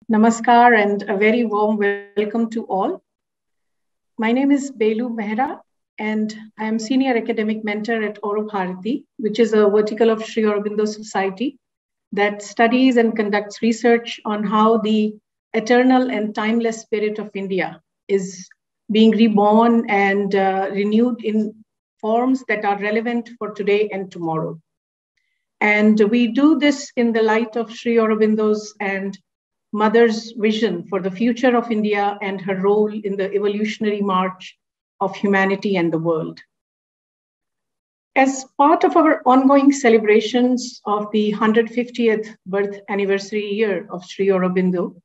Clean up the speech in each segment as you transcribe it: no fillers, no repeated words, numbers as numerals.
Namaskar and a very warm welcome to all. My name is Belu Mehra and I am Senior Academic Mentor at AuroBharati, which is a vertical of Sri Aurobindo Society that studies and conducts research on how the eternal and timeless spirit of India is being reborn and renewed in forms that are relevant for today and tomorrow. And we do this in the light of Sri Aurobindo's and Mother's vision for the future of India and her role in the evolutionary march of humanity and the world. As part of our ongoing celebrations of the 150th birth anniversary year of Sri Aurobindo,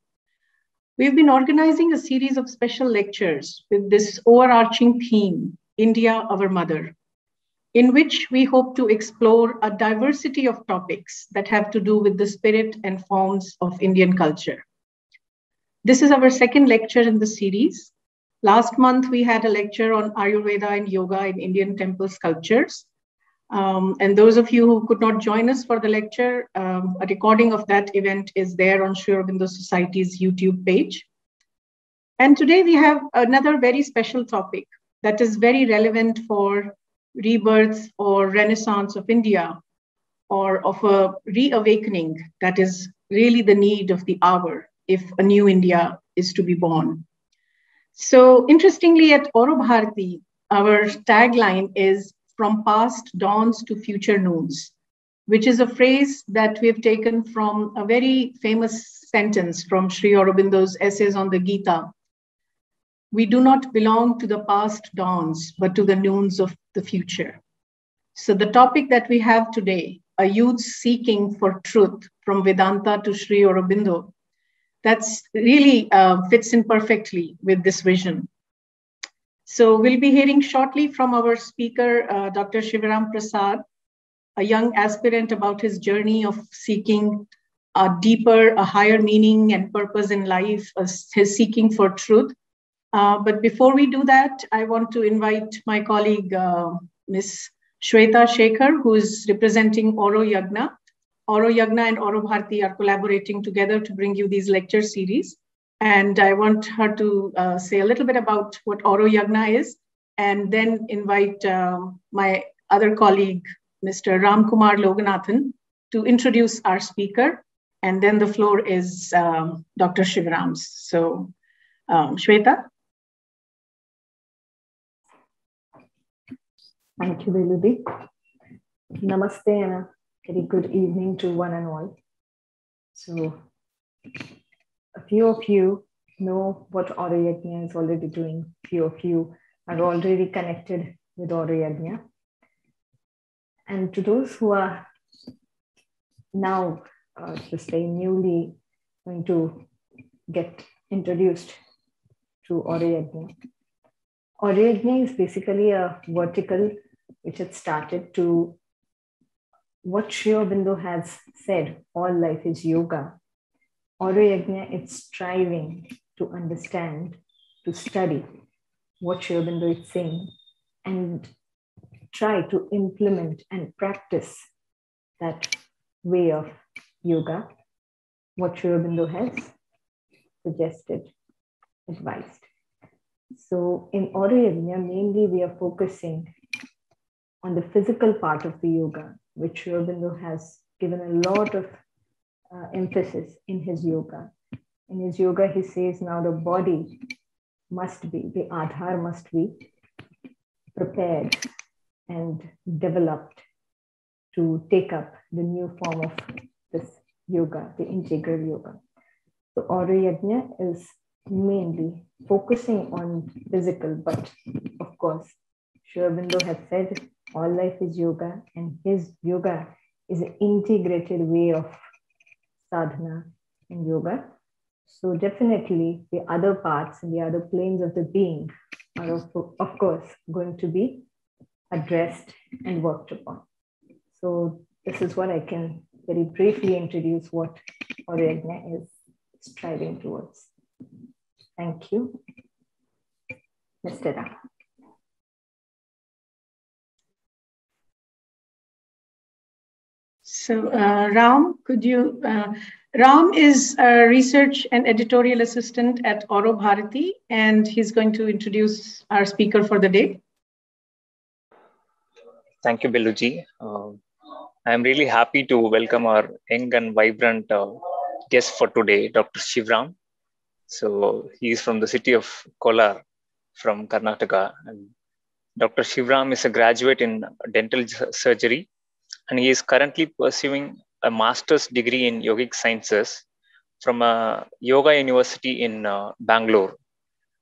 we've been organizing a series of special lectures with this overarching theme, India, our Mother, in which we hope to explore a diversity of topics that have to do with the spirit and forms of Indian culture. This is our second lecture in the series. Last month, we had a lecture on Ayurveda and yoga in Indian temple sculptures. And those of you who could not join us for the lecture, a recording of that event is there on Sri Aurobindo Society's YouTube page. And today we have another very special topic that is very relevant for rebirth or renaissance of India, or of a reawakening that is really the need of the hour if a new India is to be born. So interestingly, at AuroBharati, our tagline is "From past dawns to future noons," which is a phrase that we've taken from a very famous sentence from Sri Aurobindo's essays on the Gita. We do not belong to the past dawns, but to the noons of the future. So the topic that we have today, a youth seeking for truth from Vedanta to Sri Aurobindo, that's really fits in perfectly with this vision. So we'll be hearing shortly from our speaker, Dr. Shivaram Prasad, a young aspirant, about his journey of seeking a deeper, a higher meaning and purpose in life, his seeking for truth. But before we do that, I want to invite my colleague, Ms. Shweta Shekhar, who is representing AuroYajna. AuroYajna and AuroBharati are collaborating together to bring you these lecture series. And I want her to say a little bit about what AuroYajna is, and then invite my other colleague, Mr. Ram Kumar Loganathan, to introduce our speaker. And then the floor is Dr. Shivaram's. So, Shweta. Thank you, Veludi. Namaste and a very good evening to one and all. So, a few of you know what AuroYajna is already doing. Few of you are already connected with AuroYajna. And to those who are now just very newly going to get introduced to AuroYajna. AuroYajna is basically a vertical which had started to what Sri Aurobindo has said, all life is yoga. AuroYajna is striving to understand, to study what Sri Aurobindo is saying and try to implement and practice that way of yoga, what Sri Aurobindo has suggested, advised. So in AuroYajna, mainly we are focusing on the physical part of the yoga, which Sri Aurobindo has given a lot of emphasis in his yoga. In his yoga, he says now the body must be, the adhar must be prepared and developed to take up the new form of this yoga, the integral yoga. So AuroYajna is mainly focusing on physical, but of course, Sri Aurobindo has said all life is yoga, and his yoga is an integrated way of sadhana and yoga. So definitely the other parts and the other planes of the being are of course going to be addressed and worked upon. So this is what I can very briefly introduce what AuroYajna is striving towards. Thank you. Mr. Ram. So Ram, could you Ram is a research and editorial assistant at AuroBharati, and he's going to introduce our speaker for the day. Thank you, Beluji. I'm really happy to welcome our young and vibrant guest for today, Dr. Shivaram. So he is from the city of Kolar, from Karnataka. And Dr. Shivaram is a graduate in dental surgery, and he is currently pursuing a master's degree in Yogic Sciences from a yoga university in Bangalore.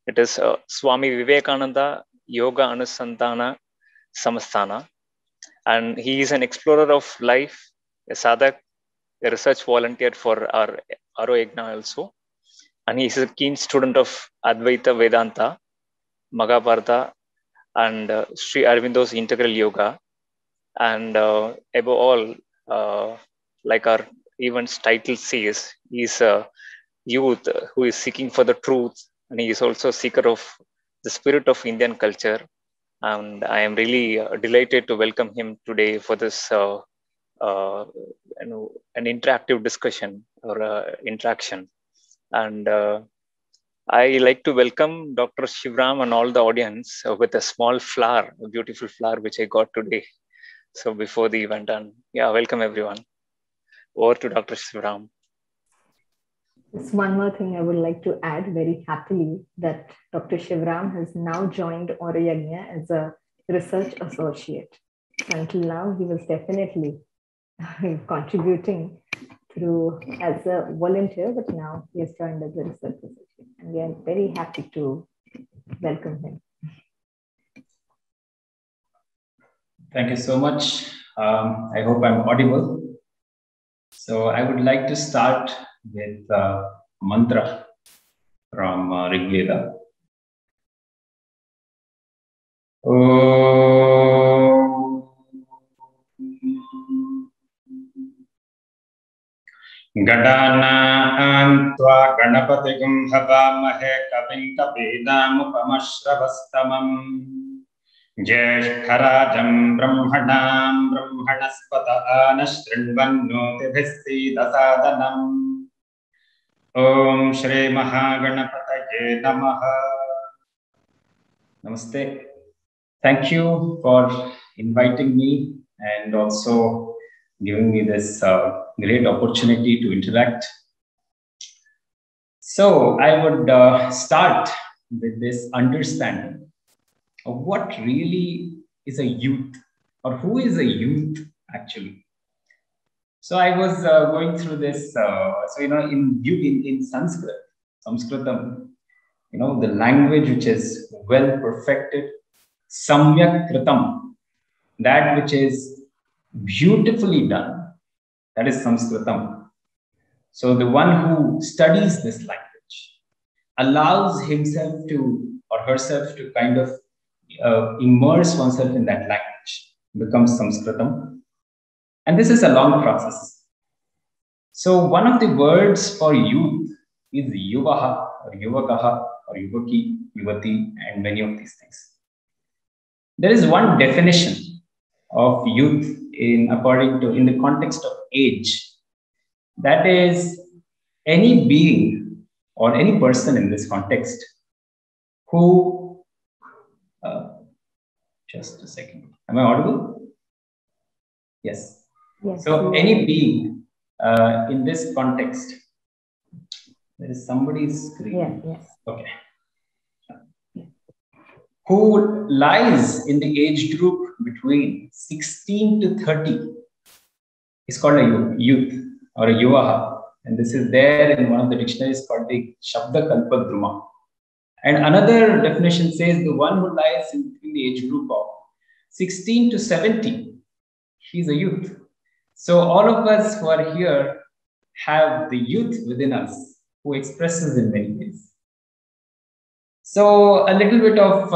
It is Swami Vivekananda Yoga Anusandhana Samastana. And he is an explorer of life, a sadhak, a research volunteer for our AuroYajna also. And he is a keen student of Advaita Vedanta, Mahabharata, and Sri Aurobindo's integral yoga. And above all, like our event's title says, he is a youth who is seeking for the truth, and he is also a seeker of the spirit of Indian culture. And I am really delighted to welcome him today for this an interactive discussion or interaction. And I like to welcome Dr. Shivaram and all the audience with a small flower, a beautiful flower which I got today. So before the event, and yeah, welcome everyone. Over to Dr. Shivaram. Just one more thing I would like to add very happily, that Dr. Shivaram has now joined AuroYajna as a research associate. So until now, he was definitely contributing through as a volunteer, but now he has joined as a research associate. And we are very happy to welcome him. Thank you so much. I hope I'm audible. So I would like to start with a mantra from Rig Veda. Gadana antva ganapatigum havamahe kavim kapedamupamashravastamam Jeshtarajam brahmanam brahmanaspata anashrinvannotibhisti dasadanam Om Shri Mahaganapataye Namaha. Namaste. Thank you for inviting me and also giving me this great opportunity to interact. So I would start with this understanding of what really is a youth, or who is a youth actually. So I was going through this, in Sanskritam, the language which is well perfected, samyak kritam, that which is beautifully done, that is Sanskritam. So the one who studies this language allows himself to, or herself to kind of immerse oneself in that language, becomes Sanskritam. And this is a long process. So one of the words for youth is yuvaha, or yuvakaha, or yuvaki, yuvati, and many of these things. There is one definition of youth in the context of age. That is any being or any person in this context who, just a second, am I audible? Yes. Yes. So any being in this context, there is somebody's screen. Yeah, yes. Okay. Who lies in the age group between 16 to 30 is called a youth or a yuvaha. And this is there in one of the dictionaries called the Shabda Kalpadruma. And another definition says the one who lies in the age group of 16 to 70, he's a youth. So all of us who are here have the youth within us who expresses in many ways. So a little bit of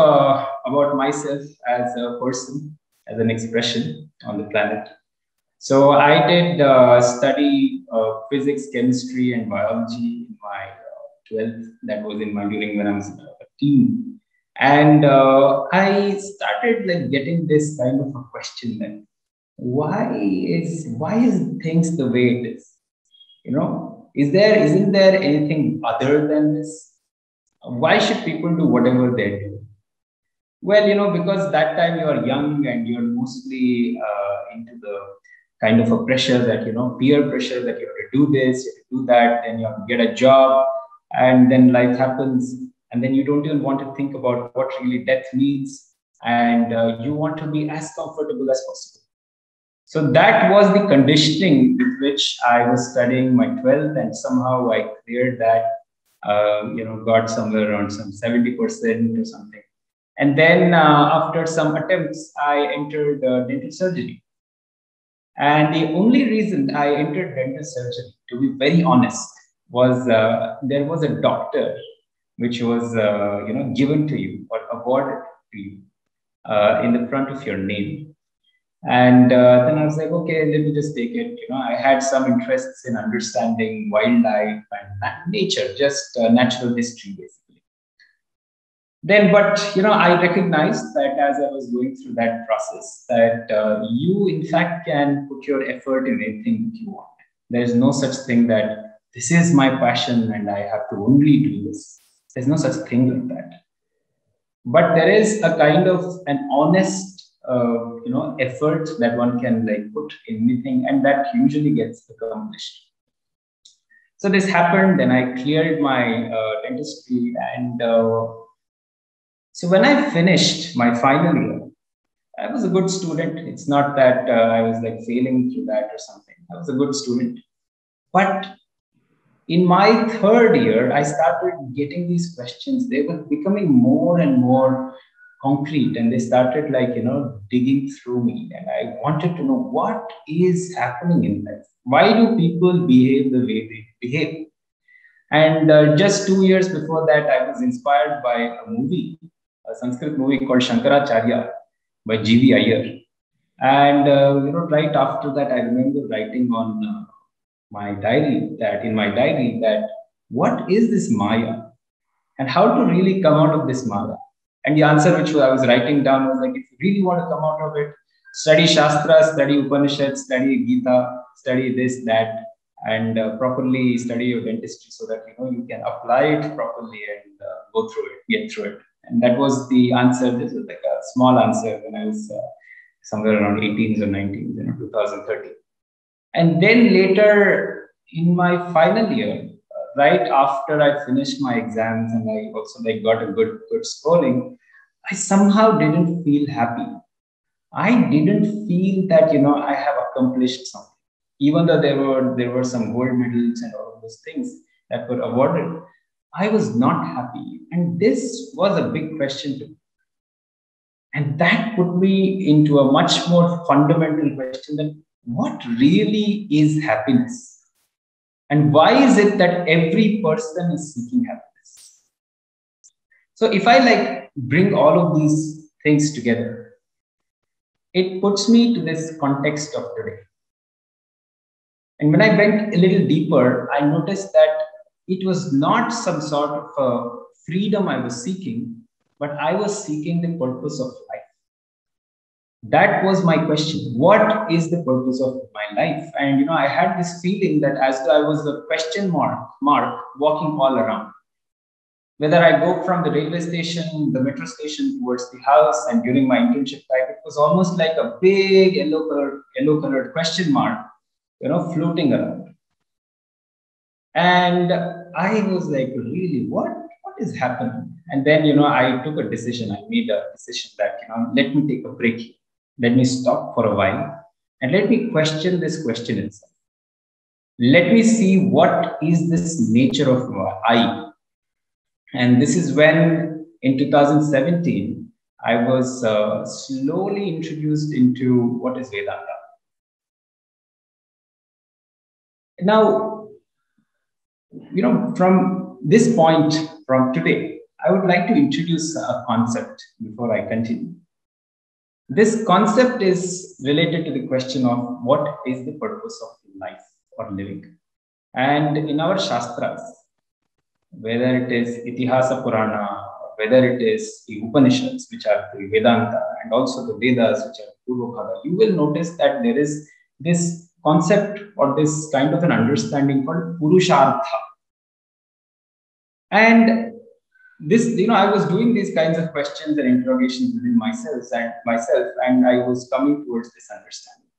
about myself as a person, as an expression on the planet. So I did study physics, chemistry, and biology in my 12th. That was during when I was a teen. And I started getting this kind of a question then. Why is things the way it is? Isn't there anything other than this? Why should people do whatever they do? Well, because that time you are young and you're mostly into the kind of a pressure that, peer pressure that you have to do this, you have to do that, then you have to get a job, and then life happens, and then you don't even want to think about what really death means, and you want to be as comfortable as possible. So that was the conditioning with which I was studying my 12th, and somehow I cleared that, got somewhere around some 70% or something. And then after some attempts, I entered dental surgery. And the only reason I entered dental surgery, to be very honest, was there was a doctor which was given to you or awarded to you in the front of your name. And then I was like, okay, let me just take it. I had some interests in understanding wildlife and nature, just natural history, basically. Then, but I recognized that as I was going through that process, that you in fact can put your effort in anything that you want. There is no such thing that this is my passion and I have to only do this. There's no such thing like that. But there is a kind of an honest, effort that one can put in anything, and that usually gets accomplished. So this happened. Then I cleared my dentistry, and so when I finished my final year, I was a good student. It's not that I was failing through that or something. I was a good student. But in my third year, I started getting these questions. They were becoming more and more concrete, and they started digging through me. And I wanted to know what is happening in life. Why do people behave the way they behave? And just 2 years before that, I was inspired by a movie, a Sanskrit movie called Shankaracharya by G.V. Iyer. And right after that, I remember writing on in my diary that what is this Maya and how to really come out of this Maya? And the answer which I was writing down was if you really want to come out of it, study Shastra, study Upanishads, study Gita, study this, that, and properly study your dentistry so that you can apply it properly and go through it, get through it. And that was the answer. This was a small answer when I was somewhere around 18s or 19s, 2013. And then later in my final year, right after I finished my exams and I also got a good scoring, I somehow didn't feel happy. I didn't feel that I have accomplished something, even though there were some gold medals and all of those things that were awarded. I was not happy, and this was a big question to me. And that put me into a much more fundamental question: that what really is happiness? And why is it that every person is seeking happiness? So if I bring all of these things together, it puts me to this context of today. And when I went a little deeper, I noticed that it was not some sort of freedom I was seeking, but I was seeking the purpose of life. That was my question. What is the purpose of my life? And, I had this feeling that as though I was a question mark walking all around. Whether I go from the railway station, the metro station towards the house, and during my internship time, it was almost like a big yellow colored question mark, floating around. And I was really, what is happening? And then, I took a decision. I made a decision that, let me take a break here. Let me stop for a while and let me question this question itself. Let me see what is this nature of I. And this is when, in 2017, I was slowly introduced into what is Vedanta. Now, from this point, from today, I would like to introduce a concept before I continue. This concept is related to the question of what is the purpose of life or living. And in our Shastras, whether it is Itihasa Purana, whether it is the Upanishads, which are the Vedanta, and also the Vedas, which are the Purva Bhaga, you will notice that there is this concept or this kind of an understanding called Purushartha. And this, I was doing these kinds of questions and interrogations within myself, and I was coming towards this understanding.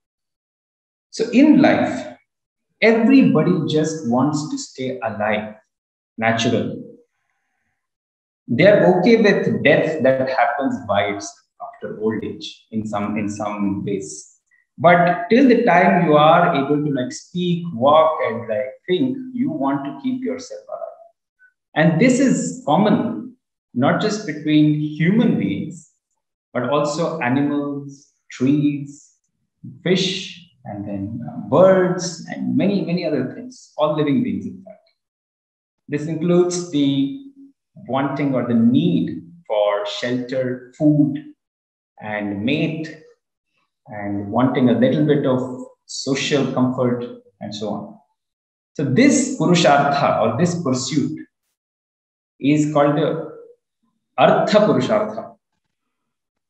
So in life, everybody just wants to stay alive naturally. They're okay with death that happens by itself after old age in some ways. But till the time you are able to speak, walk, and think, you want to keep yourself alive. And this is common, not just between human beings, but also animals, trees, fish, and then birds, and many, many other things, all living beings, in fact. This includes the wanting or the need for shelter, food, and mate, and wanting a little bit of social comfort, and so on. So this Purushartha, or this pursuit, is called the Artha Purushartha.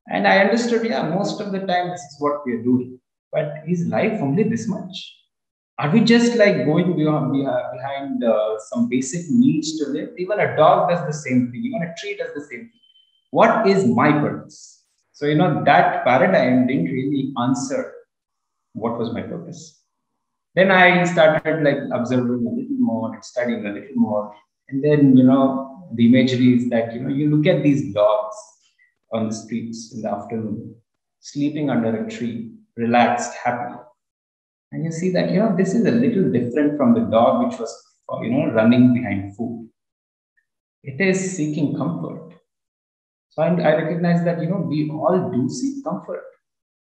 And I understood, most of the time this is what we are doing. But is life only this much? Are we just going behind some basic needs to live? Even a dog does the same thing. Even a tree does the same thing. What is my purpose? So, that paradigm didn't really answer what was my purpose. Then I started observing a little more and studying a little more. And then, the imagery is that, you look at these dogs on the streets in the afternoon, sleeping under a tree, relaxed, happy. And you see that, this is a little different from the dog which was, running behind food. It is seeking comfort. So I recognize that, we all do seek comfort.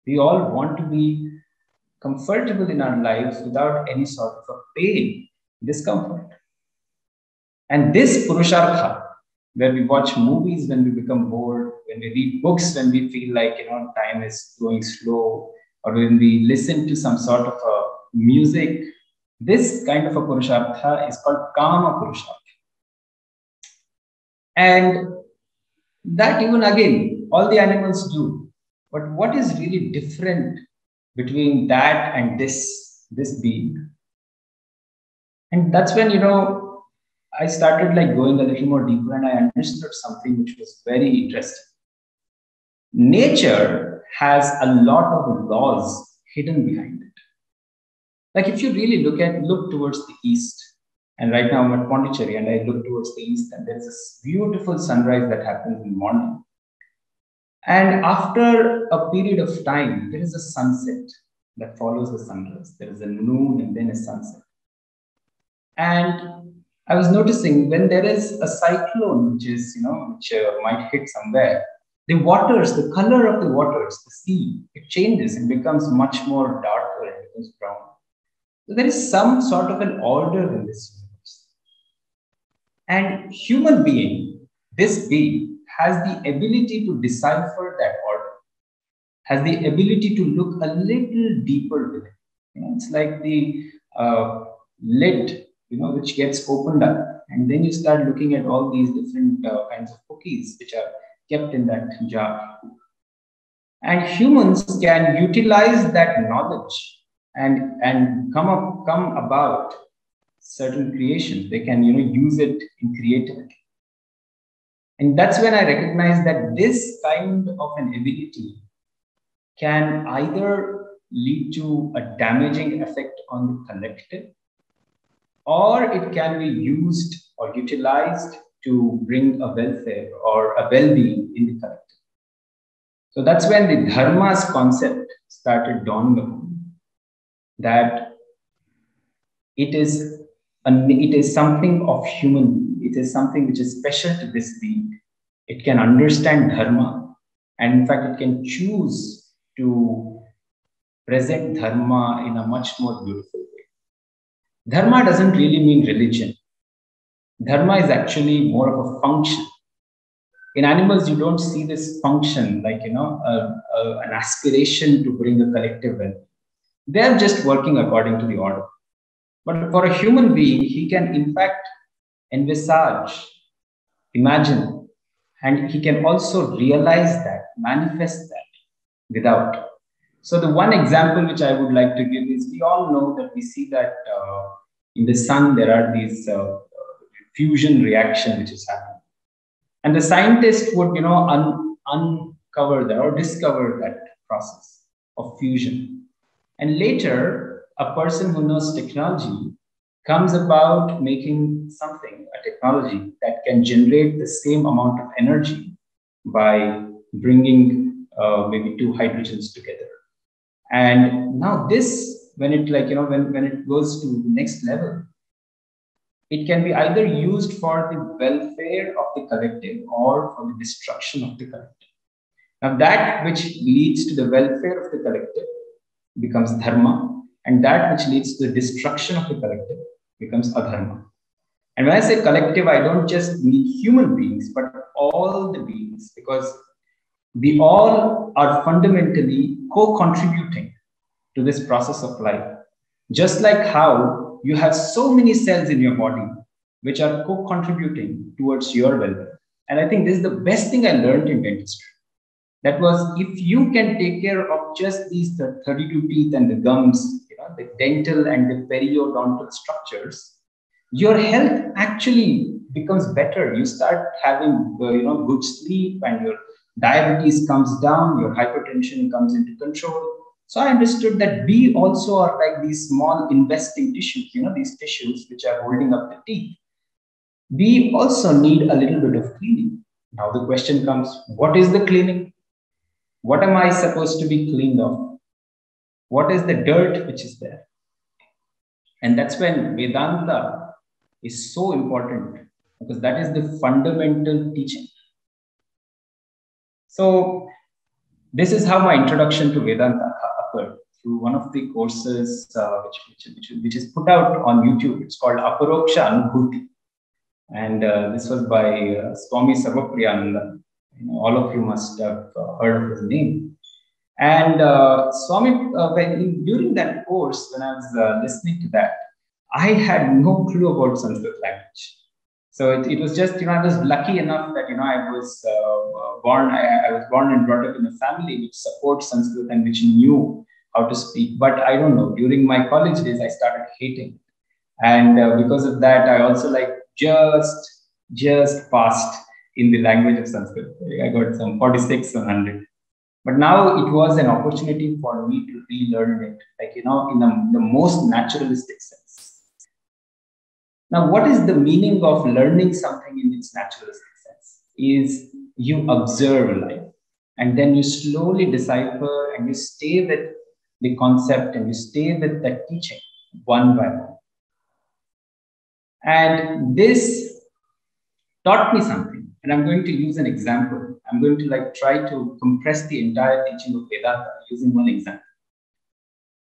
We all want to be comfortable in our lives without any sort of a pain, discomfort. And this Purushartha, where we watch movies when we become bored, when we read books when we feel time is going slow, or when we listen to some sort of a music, this kind of a Purushartha is called Kama Purushartha. And that even again, all the animals do. But what is really different between that and this being? And that's when, I started going a little more deeper, and I understood something which was very interesting. Nature has a lot of laws hidden behind it. If you really look towards the east, and right now I'm at Pondicherry, and I look towards the east, and there's this beautiful sunrise that happens in the morning. And after a period of time, there is a sunset that follows the sunrise. There is a noon and then a sunset. And I was noticing when there is a cyclone, which might hit somewhere, the waters, the color of the waters, the sea, it changes and becomes much more darker and becomes brown. So there is some sort of an order in this universe. And human being, this being, has the ability to decipher that order, has the ability to look a little deeper with it. It's like the lid, which gets opened up, and then you start looking at all these different kinds of cookies which are kept in that jar. And humans can utilize that knowledge and come about certain creations. They can use it in creativity. And that's when I recognize that this kind of an ability can either lead to a damaging effect on the collective, or it can be used or utilized to bring a welfare or a well-being in the collective. So that's when the dharma's concept started dawning upon me, that it is something of human. It is something which is special to this being. It can understand dharma, and in fact, it can choose to present dharma in a much more beautiful way. Dharma doesn't really mean religion. Dharma is actually more of a function. In animals, you don't see this function like, an aspiration to bring a collective well. They're just working according to the order. But for a human being, he can in fact envisage, imagine, and he can also realize that, manifest that without. So the one example which I would like to give is, we all know that we see that in the sun, there are these fusion reaction which is happening. And the scientist would, uncover that or discover that process of fusion. And later, a person who knows technology comes about making something, a technology that can generate the same amount of energy by bringing maybe two hydrogens together. And now this, when it when it goes to the next level, it can be either used for the welfare of the collective or for the destruction of the collective. Now that which leads to the welfare of the collective becomes dharma, and that which leads to the destruction of the collective becomes adharma. And when I say collective, I don't just mean human beings, but all the beings, because we all are fundamentally co-contributing to this process of life. Just like how you have so many cells in your body which are co-contributing towards your welfare. And I think this is the best thing I learned in dentistry. That was, if you can take care of just these 32 teeth and the gums, the dental and the periodontal structures, your health actually becomes better. You start having good sleep, and your diabetes comes down, your hypertension comes into control. So I understood that we also are like these small investing tissues, these tissues which are holding up the teeth. We also need a little bit of cleaning. Now the question comes, what is the cleaning? What am I supposed to be cleaned of? What is the dirt which is there? And that's when Vedanta is so important, because that is the fundamental teaching. So this is how my introduction to Vedanta occurred, through one of the courses which is put out on YouTube. It's called Aparoksha Anubhuti. And this was by Swami Sarvapriyananda. All of you must have heard of his name. And Swami, during that course, when I was listening to that, I had no clue about Sanskrit language. So it was just, I was lucky enough that, I was born and brought up in a family which supports Sanskrit and which knew how to speak. But I don't know, during my college days, I started hating. And because of that, I also just passed in the language of Sanskrit. I got some 46 on 100. But now it was an opportunity for me to relearn it, in the most naturalistic sense. Now, what is the meaning of learning something in its naturalistic sense? Is you observe life, and then you slowly decipher, and you stay with the concept, and you stay with that teaching one by one. And this taught me something. And I'm going to use an example. I'm going to try to compress the entire teaching of Vedanta using one example.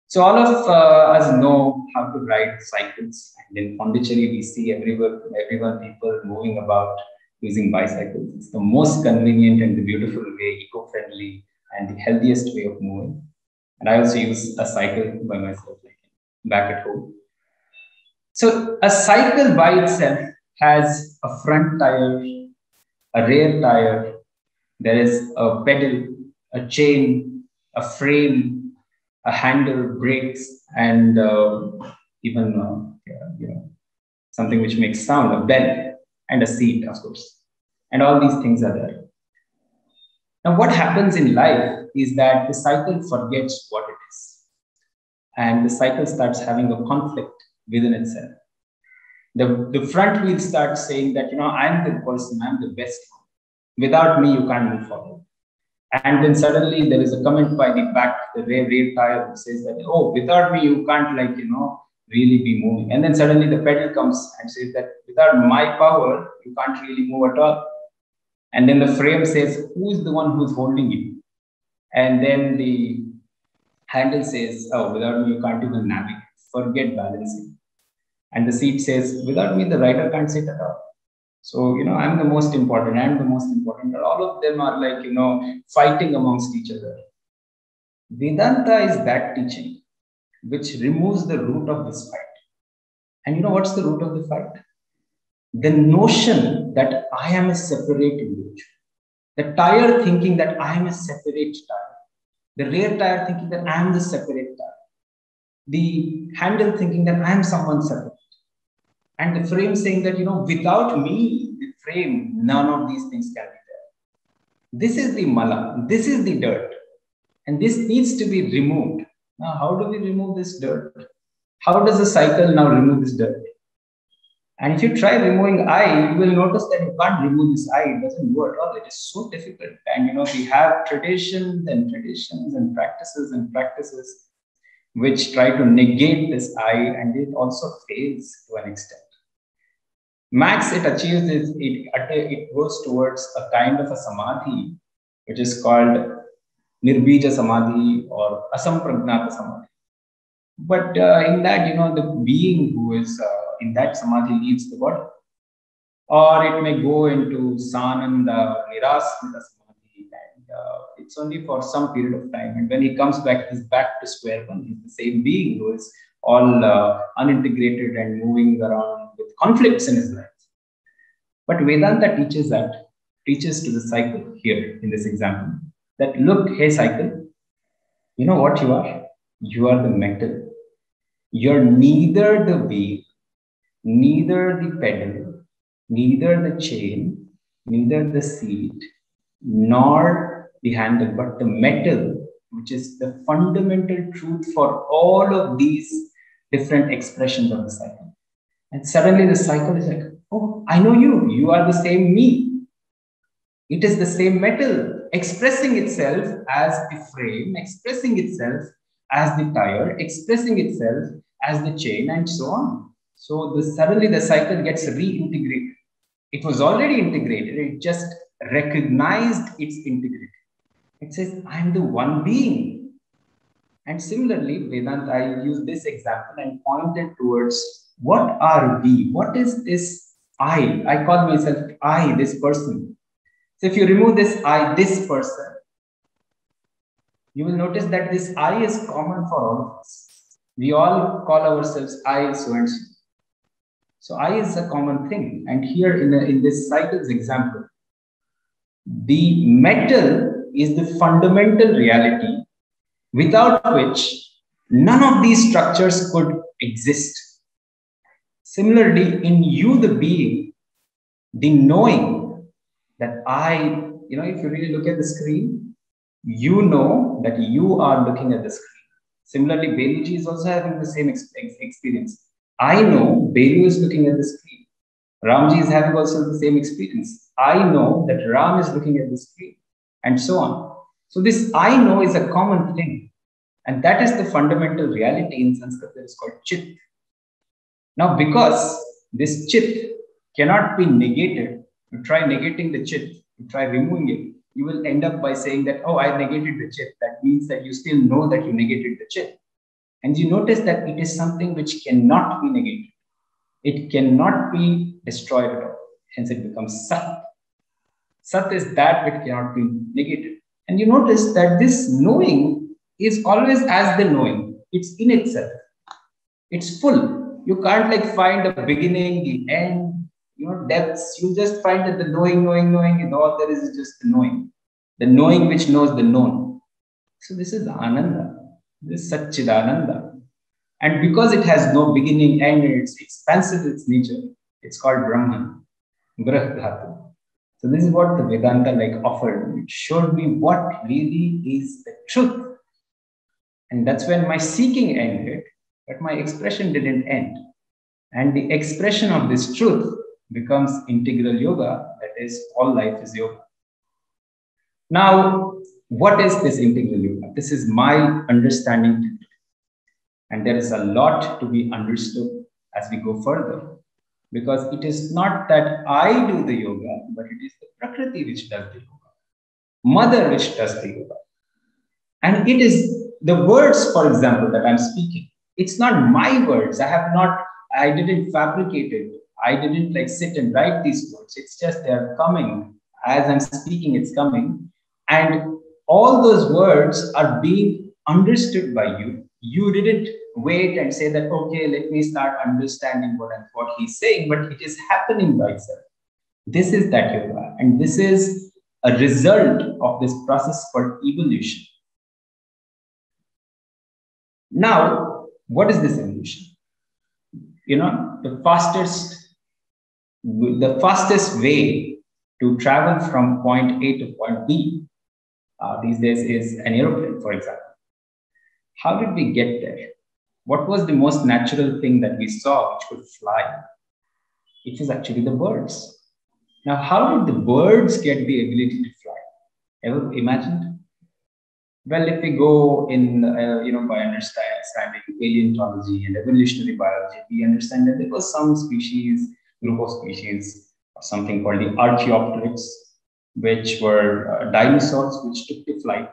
So all of us know how to ride cycles. And in Pondicherry, we see everyone people moving about using bicycles. It's the most convenient and the beautiful way, eco-friendly, and the healthiest way of moving. And I also use a cycle by myself, back at home. So a cycle by itself has a front tire, a rear tire, there is a pedal, a chain, a frame, a handle, brakes, and even something which makes sound, a bell, and a seat, of course. And all these things are there. Now, what happens in life is that the cycle forgets what it is. And the cycle starts having a conflict within itself. The front wheel starts saying that, I'm the person, I'm the best one. Without me, you can't move forward. And then suddenly there is a comment by the back, the rear tire, that says that, oh, without me, you can't really be moving. And then suddenly the pedal comes and says that without my power, you can't really move at all. And then the frame says, who is the one who's holding you? And then the handle says, oh, without me, you can't even navigate. Forget balancing. And the seat says, without me, the rider can't sit at all. So, I'm the most important, I'm the most important. But all of them are fighting amongst each other. Vedanta is that teaching which removes the root of this fight. And what's the root of the fight? The notion that I am a separate individual. The tire thinking that I am a separate tire. The rear tire thinking that I am the separate tire. The handle thinking that I am someone separate. And the frame saying that, without me, the frame, none of these things can be there. This is the mala. This is the dirt. And this needs to be removed. Now, how do we remove this dirt? How does the cycle now remove this dirt? And if you try removing I, you will notice that you can't remove this I. It doesn't work at all. It is so difficult. And we have traditions and practices which try to negate this I, and it also fails to an extent. Max it achieves is it goes towards a kind of a samadhi, which is called nirbija samadhi or asampragnata samadhi. But in that, the being who is in that samadhi leaves the body. Or it may go into sananda, nirasmita samadhi, and it's only for some period of time. And when he comes back, he's back to square one. He's the same being who is all unintegrated and moving around with conflicts in his life. But Vedanta teaches to the cycle here in this example, that look, hey cycle, you know what you are? You are the metal. You're neither the wheel, neither the pedal, neither the chain, neither the seat, nor the handle, but the metal, which is the fundamental truth for all of these different expressions of the cycle. And suddenly the cycle is like, oh, I know you. You are the same me. It is the same metal expressing itself as the frame, expressing itself as the tire, expressing itself as the chain, and so on. So suddenly the cycle gets reintegrated. It was already integrated. It just recognized its integrity. It says, I am the one being. And similarly, Vedanta, I use this example and pointed towards what are we? What is this I? I call myself I, this person. So if you remove this I, this person, you will notice that this I is common for all of us. We all call ourselves I, so and so. So I is a common thing. And here in this cycle's example, the metal is the fundamental reality without which none of these structures could exist. Similarly, in you, the being, the knowing that I, if you really look at the screen, you know that you are looking at the screen. Similarly, Beluji is also having the same experience. I know Belu is looking at the screen. Ramji is having also the same experience. I know that Ram is looking at the screen, and so on. So this I know is a common thing. And that is the fundamental reality in Sanskrit that is called Chit. Now, because this Chit cannot be negated, you try negating the Chit, you try removing it, you will end up by saying that, oh, I negated the Chit. That means that you still know that you negated the Chit. And you notice that it is something which cannot be negated. It cannot be destroyed at all. Hence it becomes Sat. Sat is that which cannot be negated. And you notice that this knowing is always as the knowing. It's in itself. It's full. You can't find a beginning, the end, depths. You just find that the knowing, and all there is just the knowing. The knowing which knows the known. So this is Ananda. This is Satchidananda. And because it has no beginning, end, it's expansive, its nature, it's called Brahman, Brahadhatu. So this is what the Vedanta offered. It showed me what really is the truth. And that's when my seeking ended, but my expression didn't end. And the expression of this truth becomes integral yoga, that is, all life is yoga. Now, what is this integral yoga? This is my understanding. And there is a lot to be understood as we go further. Because it is not that I do the yoga, but it is the Prakriti which does the yoga. Mother which does the yoga. And it is the words, for example, that I'm speaking. It's not my words. I didn't fabricate it. I didn't sit and write these words. It's just they're coming. As I'm speaking, it's coming. And all those words are being understood by you. You didn't wait and say that, okay, let me start understanding what he's saying, but it is happening by itself. This is that yoga. And this is a result of this process called evolution. Now, what is this evolution? The fastest way to travel from point A to point B these days is an aeroplane, for example. How did we get there? What was the most natural thing that we saw which could fly? It was actually the birds. Now, how did the birds get the ability to fly? Ever imagined? Well, if we go in, by understanding paleontology and evolutionary biology, we understand that there was some group of species, or something called the Archaeopteryx, which were dinosaurs which took to flight.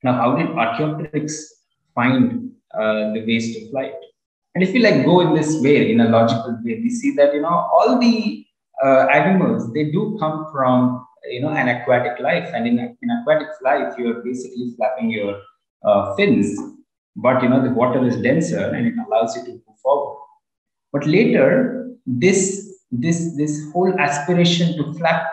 Now, how did Archaeopteryx find the ways to flight? And if we go in this way, in a logical way, we see that all the animals, they do come from an aquatic life, and in aquatic life you are basically flapping your fins, but the water is denser and it allows you to move forward. But later this whole aspiration to flap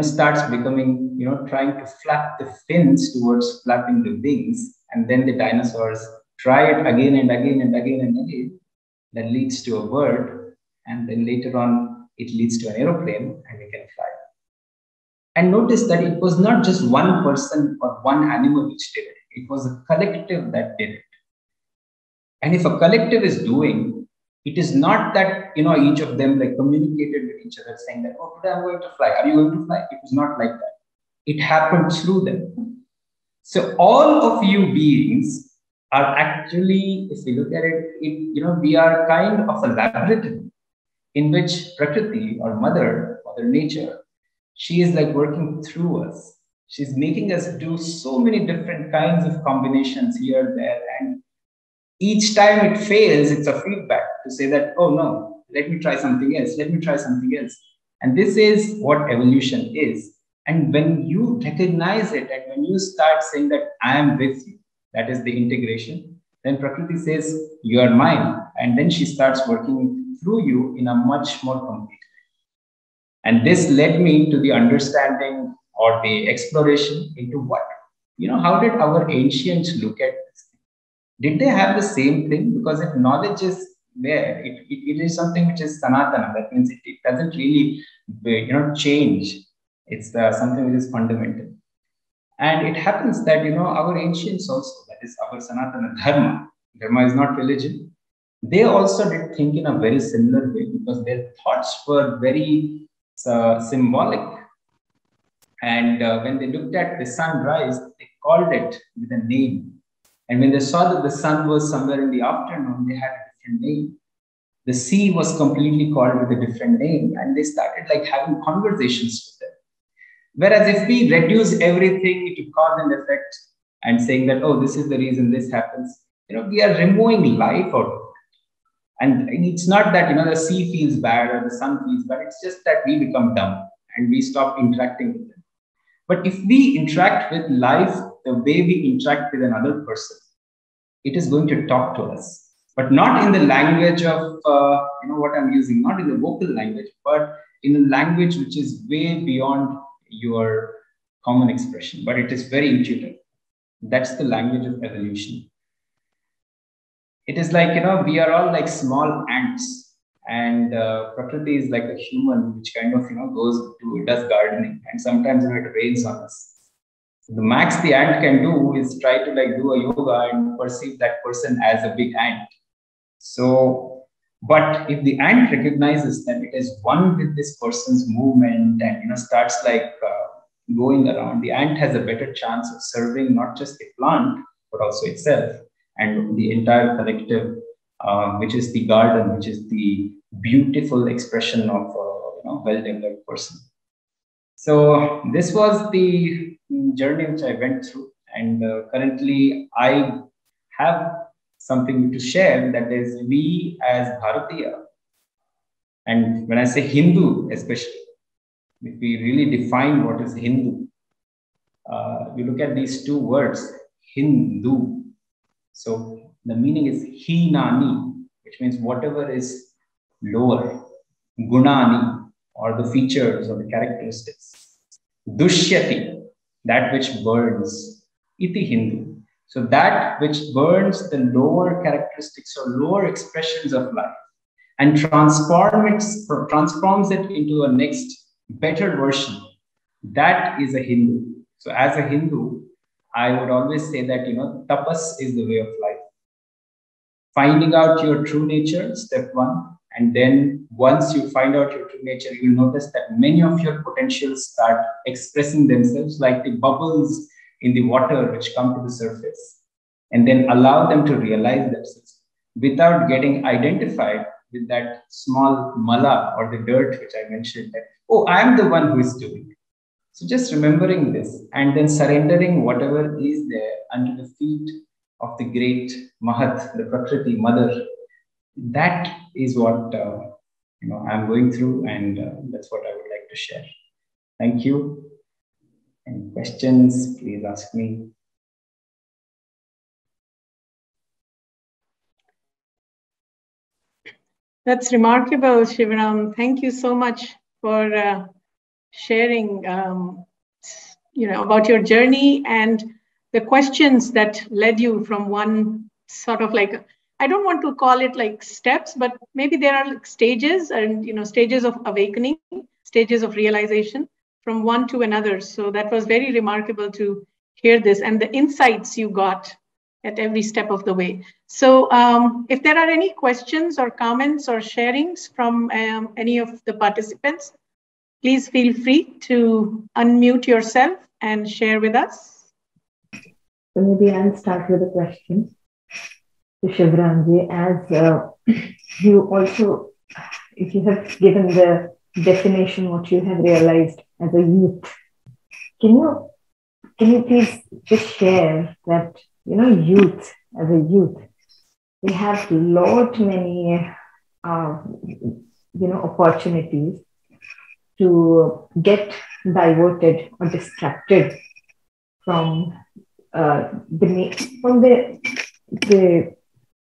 starts becoming trying to flap the fins towards flapping the wings, and then the dinosaurs try it again and again and again and again. That leads to a bird, and then later on it leads to an aeroplane, and we can fly. And notice that it was not just one person or one animal which did it. It was a collective that did it. And if a collective is doing, it is not that each of them communicated with each other saying that, oh, today I'm going to fly. Are you going to fly? It was not like that. It happened through them. So all of you beings are actually, if we look at it, we are kind of a laboratory in which Prakriti, or Mother Nature, she is working through us. She's making us do so many different kinds of combinations here, there, and each time it fails, it's a feedback to say that, oh no, let me try something else. Let me try something else. And this is what evolution is. And when you recognize it, and when you start saying that I am with you, that is the integration, then Prakriti says, you are mine. And then she starts working through you in a much more complete way. And this led me to the understanding or the exploration into what? How did our ancients look at this? Did they have the same thing? Because if knowledge is there, it is something which is sanatana. That means it doesn't really change. It's something which is fundamental. And it happens that our ancients also, that is our sanatana dharma is not religion. They also did think in a very similar way, because their thoughts were very symbolic. And when they looked at the sunrise, they called it with a name. And when they saw that the sun was somewhere in the afternoon, they had a different name. The sea was completely called with a different name, and they started having conversations with them. Whereas if we reduce everything into cause and effect and saying that, oh, this is the reason this happens, we are removing life out of it. And it's not that, the sea feels bad or the sun feels bad. It's just that we become dumb and we stop interacting with them. But if we interact with life the way we interact with another person, it is going to talk to us, but not in the language of, what I'm using, not in the vocal language, but in a language which is way beyond your common expression, but it is very intuitive. That's the language of evolution. It is we are all small ants, and Prakriti is like a human which kind of, does gardening, and sometimes it rains on us. The max the ant can do is try to do a yoga and perceive that person as a big ant. So, but if the ant recognizes that it is one with this person's movement and starts going around, the ant has a better chance of serving not just the plant but also itself and the entire collective, which is the garden, which is the beautiful expression of a well-developed person. So this was the journey which I went through, and currently I have something to share, that is, we as Bharatiya, and when I say Hindu especially, if we really define what is Hindu, we look at these two words, Hindu. So the meaning is Hinani, which means whatever is lower, Gunani, or the features or the characteristics. Dushyati, that which burns, iti Hindu. So that which burns the lower characteristics or lower expressions of life and transforms it into a next better version, that is a Hindu. So as a Hindu, I would always say that, tapas is the way of life. Finding out your true nature, step one. And then once you find out your true nature, you'll notice that many of your potentials start expressing themselves like the bubbles in the water which come to the surface, and then allow them to realize themselves without getting identified with that small mala or the dirt which I mentioned that, oh, I'm the one who is doing it. So just remembering this and then surrendering whatever is there under the feet of the great Mahat, the Prakriti Mother, that is what I'm going through, and that's what I would like to share. Thank you. Any questions, please ask me. That's remarkable, Shivaram. Thank you so much for sharing, about your journey and the questions that led you from one sort of like, I don't want to call it like steps, but maybe there are like stages and, stages of awakening, stages of realization from one to another. So that was very remarkable to hear this and the insights you got at every step of the way. So if there are any questions or comments or sharings from any of the participants, please feel free to unmute yourself and share with us. So maybe I'll start with a question to Shivaramji. As you also, if you have given the definition, what you have realized as a youth, can you please just share that, youth, as a youth, we have many, opportunities to get diverted or distracted from the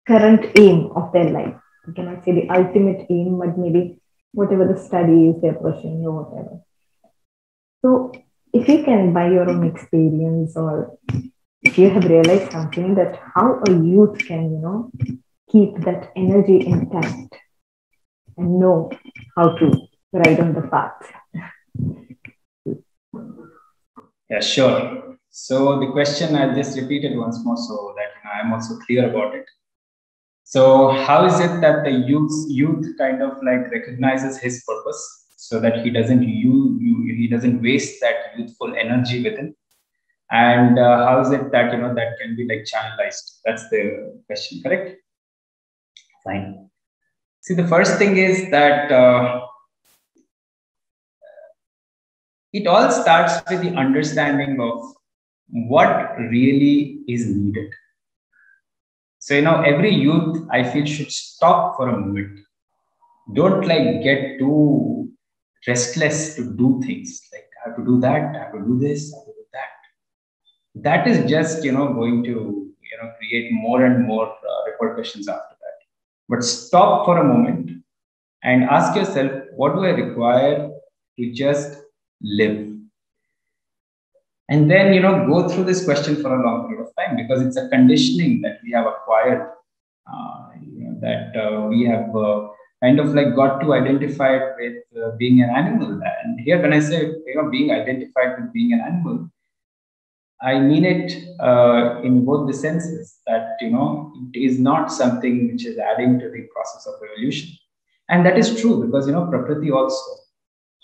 current aim of their life. You cannot say the ultimate aim, but maybe whatever the studies they're pursuing or whatever. So if you can, by your own experience, or if you have realized something, that how a youth can, keep that energy intact and know how to ride on the path. Yeah, sure. So the question, I'll just repeat it once more so that I'm also clear about it. So how is it that the youth kind of like recognizes his purpose so that he doesn't waste that youthful energy within? And how is it that, that can be like channelized? That's the question, correct? Fine. See, the first thing is that it all starts with the understanding of what really is needed. So, every youth, I feel, should stop for a moment. Don't like get too restless to do things. Like, I have to do that, I have to do this, I have to do that. That is just, going to, create more and more repercussions after that. But stop for a moment and ask yourself, what do I require to just live? And then, go through this question for a long period of time, because it's a conditioning that we have acquired, that we have kind of like got to identify with being an animal. And here, when I say, being identified with being an animal, I mean it in both the senses that, it is not something which is adding to the process of evolution. And that is true because, Prakriti also,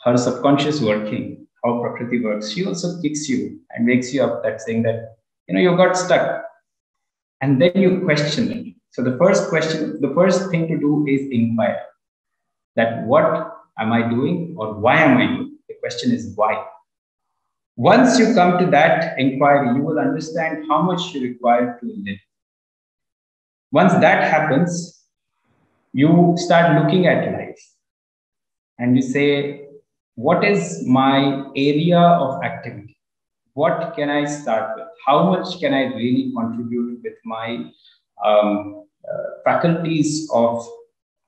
her subconscious working, how Prakriti works, she also kicks you and wakes you up that saying that, you got stuck. And then you question it. So the first thing to do is inquire that what am I doing or why am I doing? The question is why. Once you come to that inquiry, you will understand how much you require to live. Once that happens, you start looking at life and you say, what is my area of activity? What can I start with? How much can I really contribute with my faculties of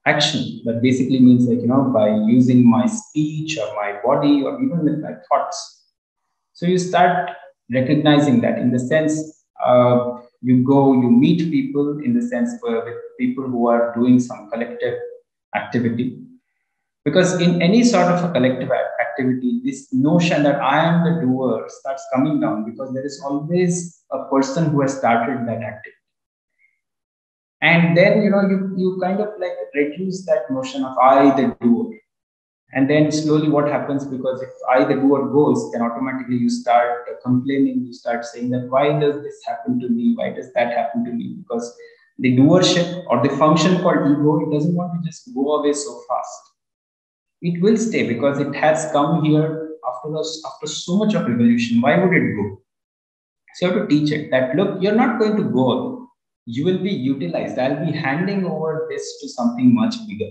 action? That basically means like, by using my speech or my body or even with my thoughts. So you start recognizing that in the sense, You go, you meet people in the sense with people who are doing some collective activity. Because in any sort of a collective activity, this notion that I am the doer starts coming down, because there is always a person who has started that activity. And then, you kind of like reduce that notion of I, the doer. And then slowly what happens, because if I, the doer, goes, then automatically you start complaining, you start saying that why does this happen to me? Why does that happen to me? Because the doership or the function called ego, it doesn't want to just go away so fast. It will stay because it has come here after so much of evolution. Why would it go? So you have to teach it that, look, you're not going to go away. You will be utilized. I'll be handing over this to something much bigger.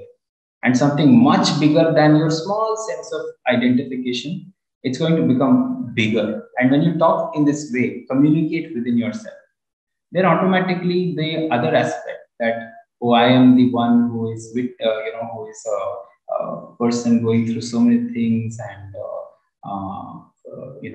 And something much bigger than your small sense of identification, it's going to become bigger. And when you talk in this way, communicate within yourself, then automatically the other aspect that, oh, I am the one who is with, who is a person going through so many things, and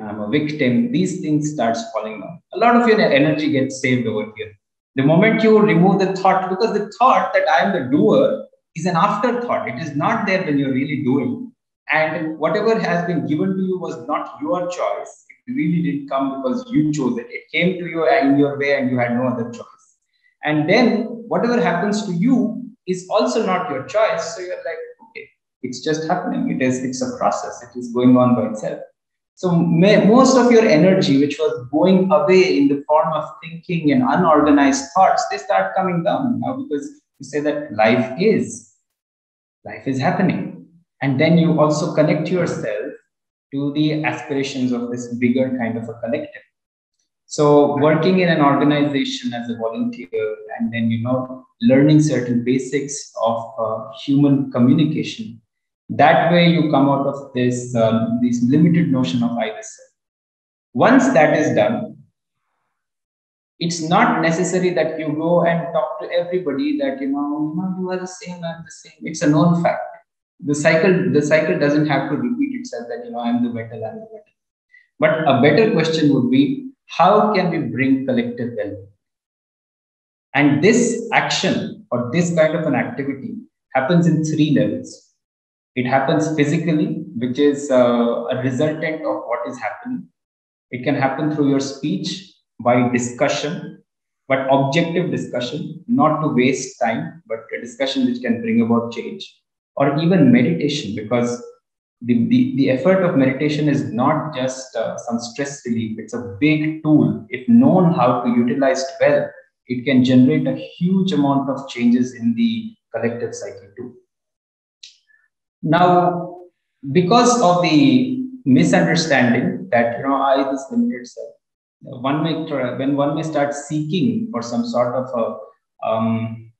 I'm a victim. These things starts falling down. A lot of your energy gets saved over here. The moment you remove the thought, because the thought that I am the doer is an afterthought. It is not there when you're really doing. And whatever has been given to you was not your choice. It really didn't come because you chose it. It came to you in your way and you had no other choice. And then whatever happens to you is also not your choice. So you're like, okay, it's just happening. It's a process. It is going on by itself. So most of your energy, which was going away in the form of thinking and unorganized thoughts, they start coming down now, because you say that life is happening. And then you also connect yourself to the aspirations of this bigger kind of a collective. So working in an organization as a volunteer, and then, learning certain basics of human communication, that way you come out of this limited notion of I, the self. Once that is done, it's not necessary that you go and talk to everybody that, you are the same, I'm the same. It's a known fact. The cycle doesn't have to repeat itself that, I'm the better, I'm the better. But a better question would be, how can we bring collective well-being? And this action or this kind of an activity happens in 3 levels. It happens physically, which is a resultant of what is happening. It can happen through your speech, by discussion, but objective discussion, not to waste time, but a discussion which can bring about change, or even meditation, because the effort of meditation is not just some stress relief. It's a big tool. If known how to utilize it well, it can generate a huge amount of changes in the collective psyche too. Now, because of the misunderstanding that, I, this limited self, when one may start seeking for some sort of I'm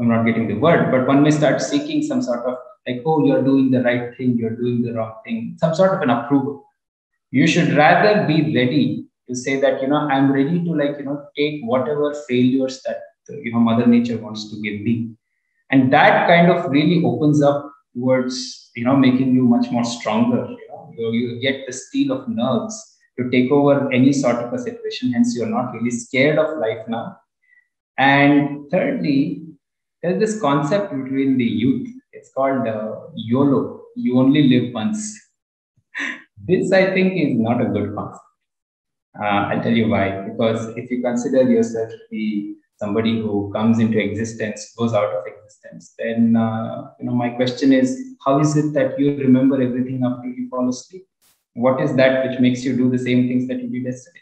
not getting the word, but one may start seeking some sort of like, oh, you're doing the right thing, you're doing the wrong thing, some sort of an approval. You should rather be ready to say that, I'm ready to take whatever failures that, Mother Nature wants to give me. And that kind of really opens up towards, making you much more stronger. You get the steel of nerves to take over any sort of a situation. Hence, you're not really scared of life now. And thirdly, there's this concept between the youth. It's called YOLO. You only live once. This, I think, is not a good concept. I'll tell you why. Because if you consider yourself to be somebody who comes into existence, goes out of existence, then my question is, how is it that you remember everything after you fall asleep? What is that which makes you do the same things that you did yesterday?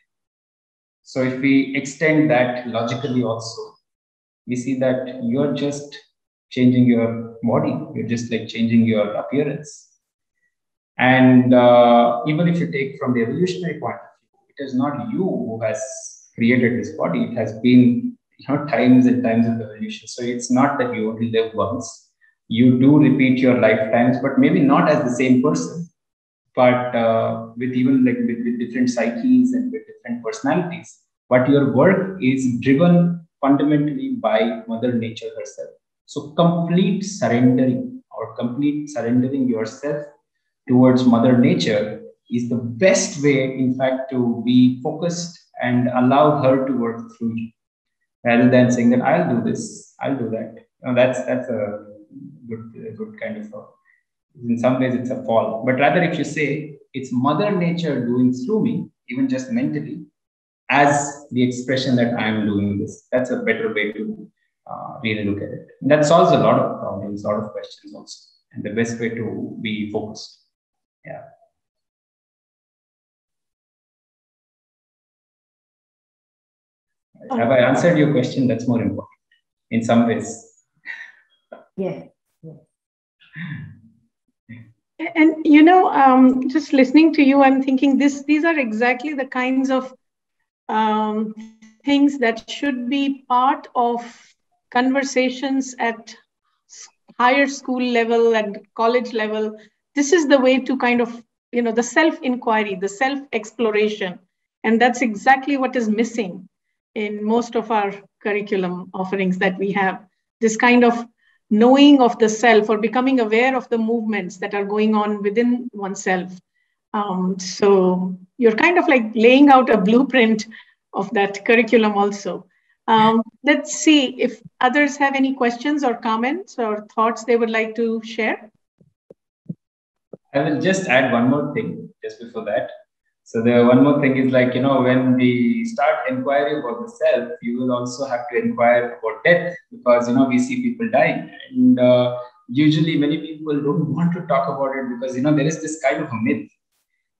So if we extend that logically also, we see that you're just changing your body, you're just changing your appearance. And even if you take from the evolutionary point of view, it is not you who has created this body, it has been times and times of evolution. So it's not that you only live once. You do repeat your lifetimes, but maybe not as the same person, but with even with different psyches and with different personalities. But your work is driven fundamentally by Mother Nature herself. So complete surrendering yourself towards Mother Nature is the best way, in fact, to be focused and allow her to work through you, rather than saying that I'll do this, I'll do that. That's a good kind of in some ways it's a fall. But rather, if you say it's Mother Nature doing through me, even just mentally, as the expression that I am doing this, that's a better way to really look at it. And that solves a lot of problems, a lot of questions also, and the best way to be focused. Yeah. Have I answered your question? That's more important in some ways. Yeah. And just listening to you, I'm thinking these are exactly the kinds of things that should be part of conversations at higher school level and college level. This is the way to kind of, the self-inquiry, the self-exploration. And that's exactly what is missing in most of our curriculum offerings that we have. This kind of knowing of the self, or becoming aware of the movements that are going on within oneself. So you're kind of like laying out a blueprint of that curriculum also. Let's see if others have any questions or comments or thoughts they would like to share. I will just add one more thing just before that. So the one more thing is like, when we start inquiring about the self, you will also have to inquire about death, because, we see people dying. And usually many people don't want to talk about it because, there is this kind of a myth,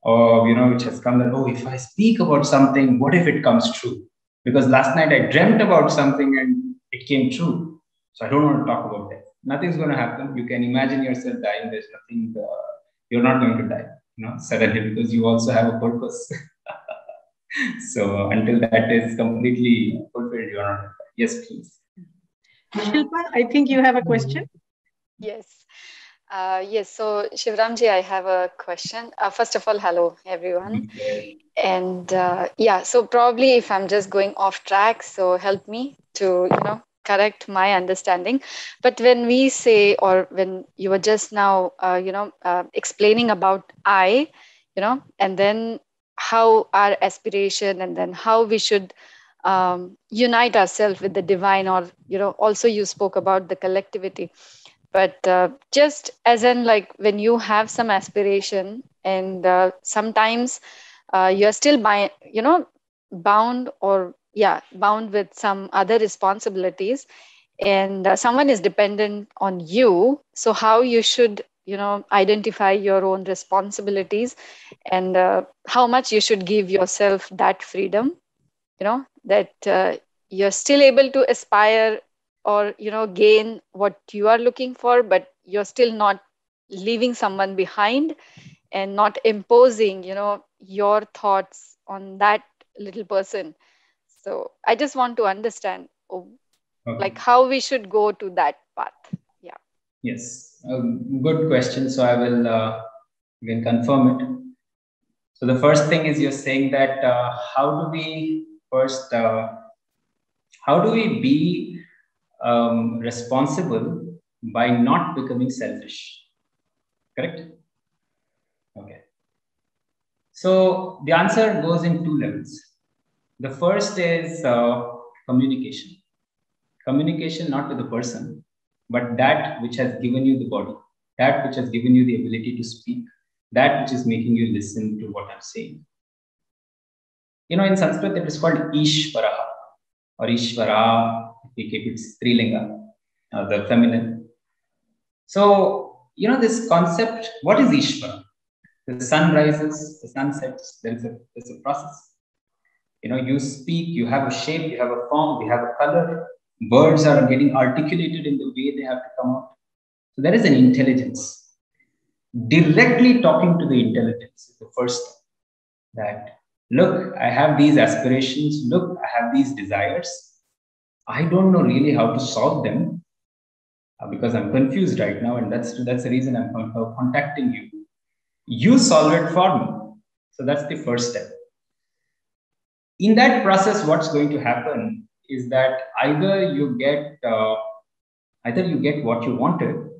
or, which has come that, oh, if I speak about something, what if it comes true? Because last night I dreamt about something and it came true. So I don't want to talk about death. Nothing's going to happen. You can imagine yourself dying. There's nothing, you're not going to die, suddenly, because you also have a purpose. So until that is completely fulfilled, you're not. Yes, please. Shilpa, I think you have a question. Yes. Yes. So Shivaramji, I have a question. First of all, hello, everyone. Okay. And so probably if I'm just going off track, so help me to, correct my understanding. But when we say, or when you were just now, explaining about I, and then how our aspiration, and then how we should unite ourselves with the divine, or, also you spoke about the collectivity. But just as in, like, when you have some aspiration, and sometimes you're still bound, or bound with some other responsibilities, and someone is dependent on you. So how you should, identify your own responsibilities, and how much you should give yourself that freedom, that you're still able to aspire, or gain what you are looking for, but you're still not leaving someone behind, and not imposing your thoughts on that little person. So I just want to understand like how we should go to that path. Yeah. Yes, good question. So I will again confirm it. So the first thing is, you're saying that how do we be responsible by not becoming selfish? Correct? Okay. So the answer goes in two levels. The first is communication. Communication not with the person, but that which has given you the body, that which has given you the ability to speak, that which is making you listen to what I'm saying. In Sanskrit, it is called Ishvaraha or Ishvara. We keep it Strilinga, the feminine. So, this concept, what is Ishvara? The sun rises, the sun sets, there's a process. You speak, you have a shape, you have a form, you have a color. Words are getting articulated in the way they have to come out. So there is an intelligence. Directly talking to the intelligence is the first step. That, look, I have these aspirations. Look, I have these desires. I don't know really how to solve them because I'm confused right now. And that's the reason I'm contacting you. You solve it for me. So that's the first step. In that process, what's going to happen is that either you get what you wanted,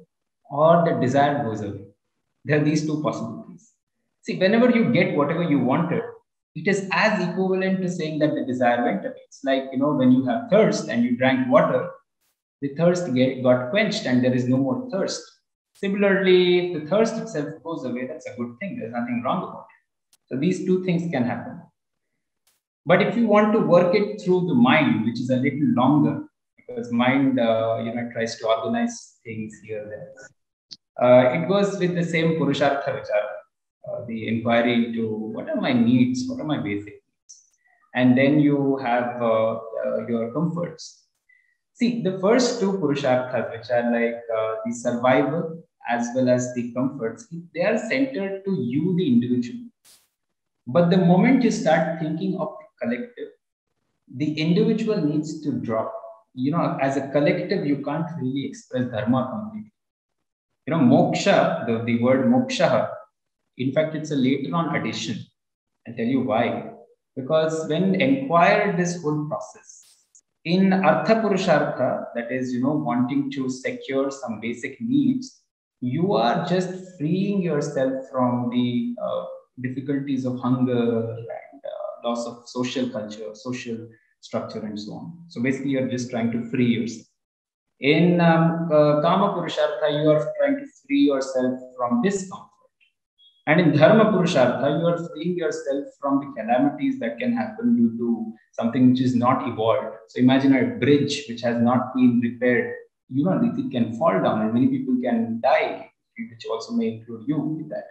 or the desire goes away. There are these two possibilities. See, whenever you get whatever you wanted, it is as equivalent to saying that the desire went away. It's like, when you have thirst and you drank water, the thirst got quenched and there is no more thirst. Similarly, if the thirst itself goes away, that's a good thing. There's nothing wrong about it. So these two things can happen. But if you want to work it through the mind, which is a little longer, because mind, tries to organize things here and there. It goes with the same Purushartha Vichara, the inquiry into what are my needs, what are my basic needs. And then you have your comforts. See, the first two Purusharthas, which are like the survival as well as the comforts, they are centered to you, the individual. But the moment you start thinking of the collective, the individual needs to drop. As a collective, you can't really express dharma completely. Moksha, the word moksha, in fact, it's a later on addition. I'll tell you why. Because when inquired this whole process, in Artha Purushartha, that is, wanting to secure some basic needs, you are just freeing yourself from the difficulties of hunger and loss of social culture, social structure, and so on. So basically, you're just trying to free yourself. In Kama Purushartha, you are trying to free yourself from discomfort. And in Dharma Purushartha, you are freeing yourself from the calamities that can happen due to something which is not evolved. So imagine a bridge which has not been repaired. It can fall down and many people can die, which also may include you with that.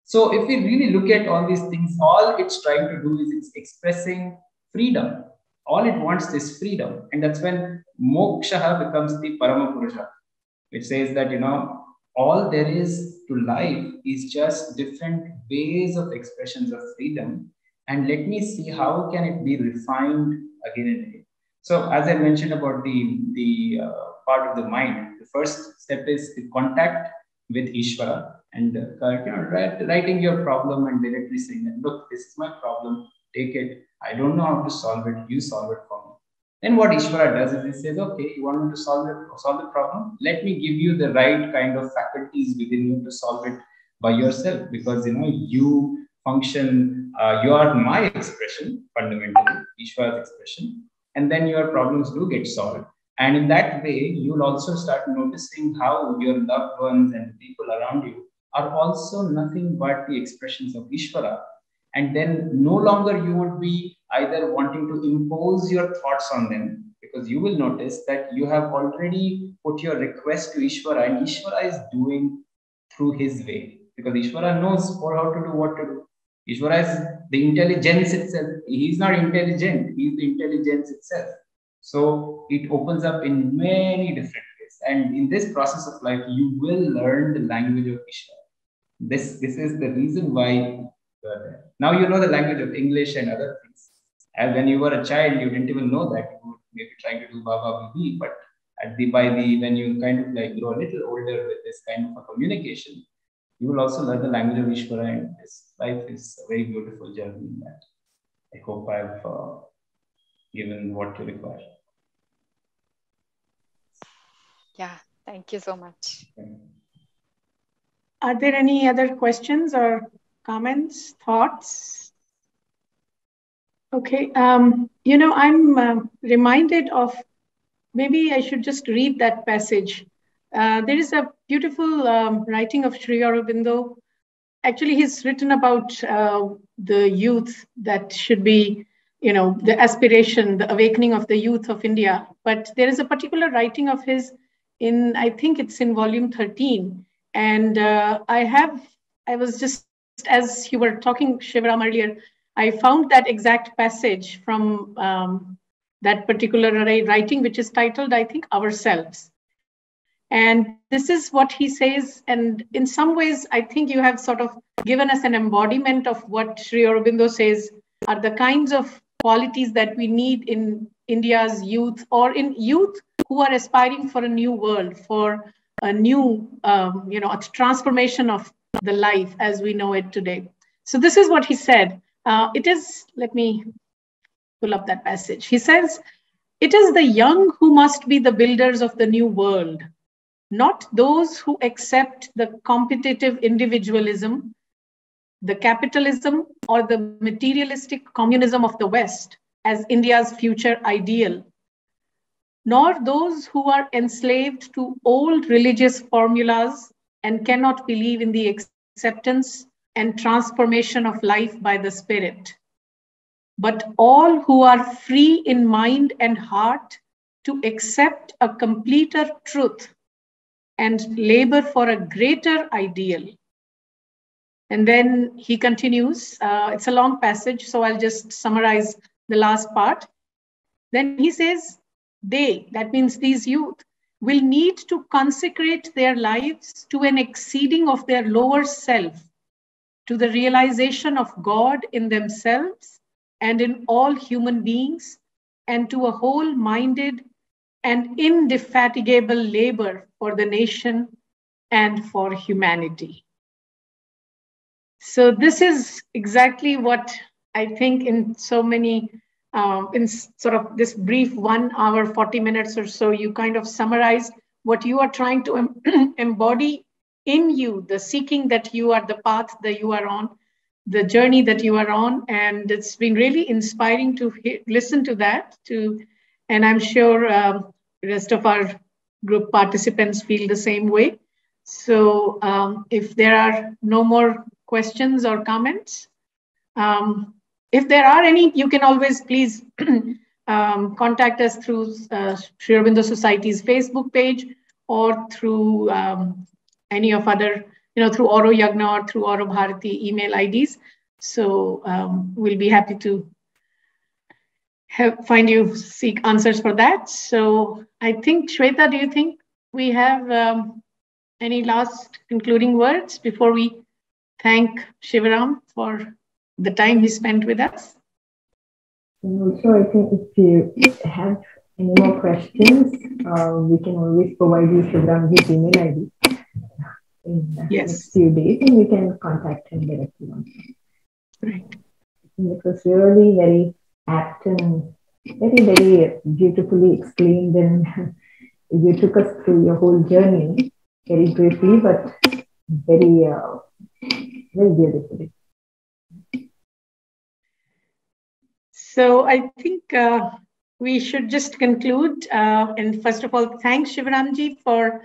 So if we really look at all these things, all it's trying to do is it's expressing freedom. All it wants is freedom. And that's when moksha becomes the Parama Purusha, which says that, all there is to life is just different ways of expressions of freedom. And let me see how can it be refined again and again. So as I mentioned about the part of the mind, the first step is the contact with Ishvara and writing your problem and directly saying, look, this is my problem, take it. I don't know how to solve it. You solve it for me. Then what Ishvara does is he says, okay, you want me to solve the problem? Let me give you the right kind of faculties within you to solve it by yourself, because you function, you are my expression, fundamentally, Ishvara's expression, and then your problems do get solved. And in that way, you'll also start noticing how your loved ones and the people around you are also nothing but the expressions of Ishvara. And then no longer you would be either wanting to impose your thoughts on them, because you will notice that you have already put your request to Ishvara, and Ishvara is doing through his way, because Ishvara knows how to do what to do. Ishvara is the intelligence itself. He is not intelligent, he is the intelligence itself. So it opens up in many different ways. And in this process of life, you will learn the language of Ishvara. This is the reason why you are there. Now you know the language of English and other things. And when you were a child, you didn't even know that. You were maybe trying to do Baba Bibi, but when you kind of like grow a little older with this kind of a communication, you will also learn the language of Ishvara, and this life is a very beautiful journey in that. I hope I've given what you require. Yeah, thank you so much. Are there any other questions or comments, thoughts? Okay, I'm reminded of, maybe I should just read that passage. There is a beautiful writing of Sri Aurobindo. Actually, he's written about the youth that should be, the aspiration, the awakening of the youth of India. But there is a particular writing of his I think it's in volume 13. And I was just, as you were talking, Shivaram, earlier, I found that exact passage from that particular writing, which is titled, I think, Ourselves. And this is what he says. And in some ways, I think you have sort of given us an embodiment of what Sri Aurobindo says are the kinds of qualities that we need in India's youth, or in youth who are aspiring for a new world, for a new, a transformation of the life as we know it today. So this is what he said. Let me pull up that passage. He says, "It is the young who must be the builders of the new world, not those who accept the competitive individualism the capitalism or the materialistic communism of the West as India's future ideal, nor those who are enslaved to old religious formulas and cannot believe in the acceptance and transformation of life by the Spirit, but all who are free in mind and heart to accept a completer truth and labor for a greater ideal. And then he continues, it's a long passage, so I'll just summarize the last part. Then he says, they, that means these youth, will need to consecrate their lives to an exceeding of their lower self, to the realization of God in themselves and in all human beings, and to a whole-minded and indefatigable labor for the nation and for humanity. So this is exactly what I think in so many, in sort of this brief 1 hour, 40 minutes or so, you kind of summarized what you are trying to embody in you, the seeking that you are, the path that you are on, the journey that you are on. And it's been really inspiring to listen to that, and I'm sure the rest of our group participants feel the same way. So if there are no more questions or comments, if there are any, you can always please contact us through Sri Aurobindo Society's Facebook page or through any of other, through AuroYajna or through AuroBharati email IDs. So we'll be happy to seek answers for that. So I think, Shweta, do you think we have any last concluding words before we thank Shivaram for the time he spent with us? And also, I think if you have any more questions, we can always provide you Shivaram's email ID in the next few days, and you can contact him directly. Right. It was really very apt and very, very beautifully explained, and you took us through your whole journey very briefly, but very, very beautifully. So I think we should just conclude. And first of all, thanks Shivaramji for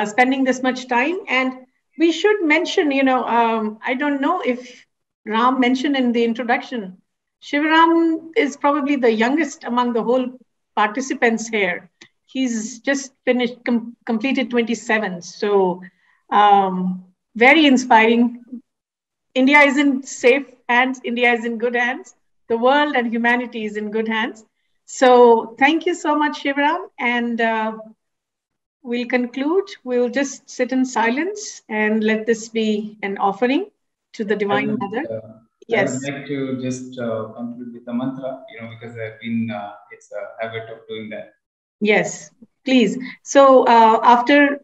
spending this much time. And we should mention, I don't know if Ram mentioned in the introduction, Shivaram is probably the youngest among the whole participants here. He's just finished, completed 27. So very inspiring. India is in safe hands. India is in good hands. The world and humanity is in good hands. So thank you so much, Shivaram. And we'll conclude. We'll just sit in silence and let this be an offering to the Divine Mother. Yes. I would like to just conclude with a mantra, because I've been, it's a habit of doing that. Yes, please. So after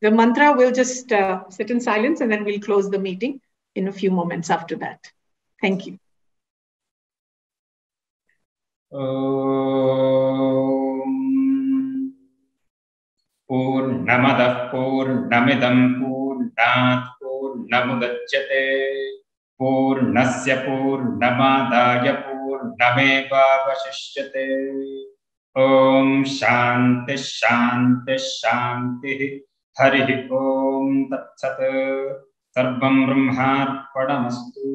the mantra, we'll just sit in silence and then we'll close the meeting in a few moments after that. Thank you. Purnamadah Purnamidam Purnat Purnamudachyate Purnasya Purnamadaya Purnameva Vasishyate. Om Shanti Shanti Shanti Hari Om Tat Sat Sarvam Brahmarpanamastu.